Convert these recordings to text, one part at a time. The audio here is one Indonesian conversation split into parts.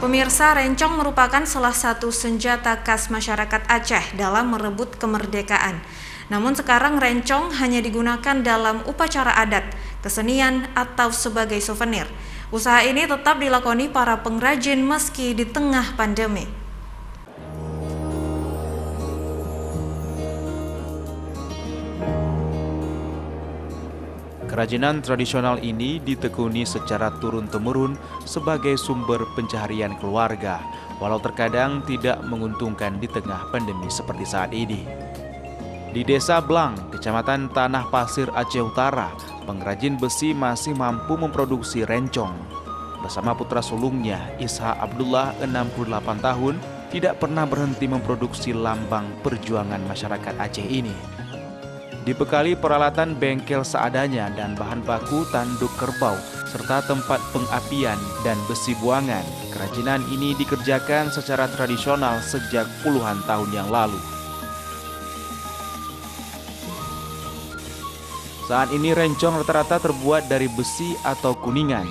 Pemirsa, rencong merupakan salah satu senjata khas masyarakat Aceh dalam merebut kemerdekaan. Namun sekarang rencong hanya digunakan dalam upacara adat, kesenian, atau sebagai souvenir. Usaha ini tetap dilakoni para pengrajin meski di tengah pandemi. Kerajinan tradisional ini ditekuni secara turun-temurun sebagai sumber pencaharian keluarga, walau terkadang tidak menguntungkan di tengah pandemi seperti saat ini. Di Desa Blang, Kecamatan Tanah Pasir, Aceh Utara, pengrajin besi masih mampu memproduksi rencong. Bersama putra sulungnya, Isha Abdullah, 68 tahun, tidak pernah berhenti memproduksi lambang perjuangan masyarakat Aceh ini. Dibekali peralatan bengkel seadanya dan bahan baku tanduk kerbau, serta tempat pengapian dan besi buangan, kerajinan ini dikerjakan secara tradisional sejak puluhan tahun yang lalu. Saat ini rencong rata-rata terbuat dari besi atau kuningan.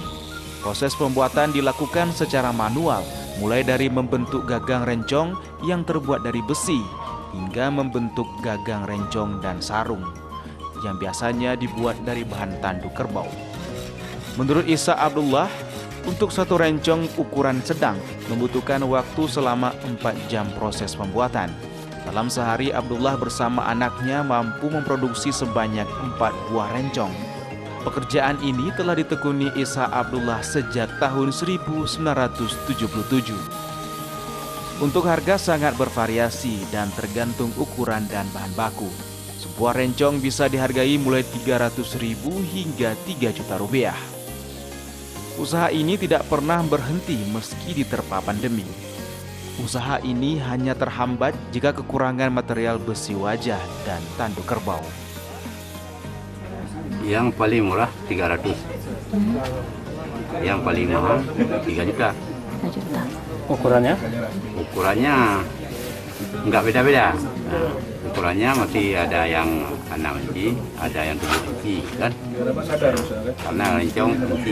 Proses pembuatan dilakukan secara manual, mulai dari membentuk gagang rencong yang terbuat dari besi, hingga membentuk gagang rencong dan sarung, yang biasanya dibuat dari bahan tanduk kerbau. Menurut Isha Abdullah, untuk satu rencong ukuran sedang membutuhkan waktu selama 4 jam proses pembuatan. Dalam sehari, Abdullah bersama anaknya mampu memproduksi sebanyak 4 buah rencong. Pekerjaan ini telah ditekuni Isha Abdullah sejak tahun 1977. Untuk harga sangat bervariasi dan tergantung ukuran dan bahan baku. Sebuah rencong bisa dihargai mulai 300.000 hingga 3 juta rupiah. Usaha ini tidak pernah berhenti meski diterpa pandemi. Usaha ini hanya terhambat jika kekurangan material besi wajah dan tanduk kerbau. Yang paling murah 300. Yang paling mahal 3 juta. 3 juta. Ukurannya nggak beda-beda. Nah, ukurannya masih ada yang 6 inci, ada yang 7 inci, kan? Karena rencong inci.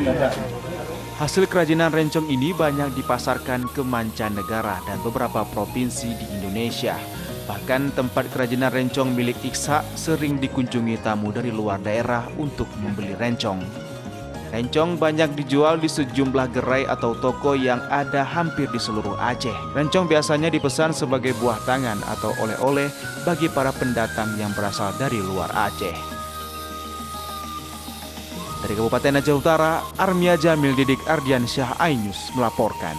Hasil kerajinan rencong ini banyak dipasarkan ke mancanegara dan beberapa provinsi di Indonesia. Bahkan tempat kerajinan rencong milik Isha sering dikunjungi tamu dari luar daerah untuk membeli rencong. Rencong banyak dijual di sejumlah gerai atau toko yang ada hampir di seluruh Aceh. Rencong biasanya dipesan sebagai buah tangan atau oleh-oleh bagi para pendatang yang berasal dari luar Aceh. Dari Kabupaten Aceh Utara, Armia Jamil Didik Ardiansyah Ainus melaporkan.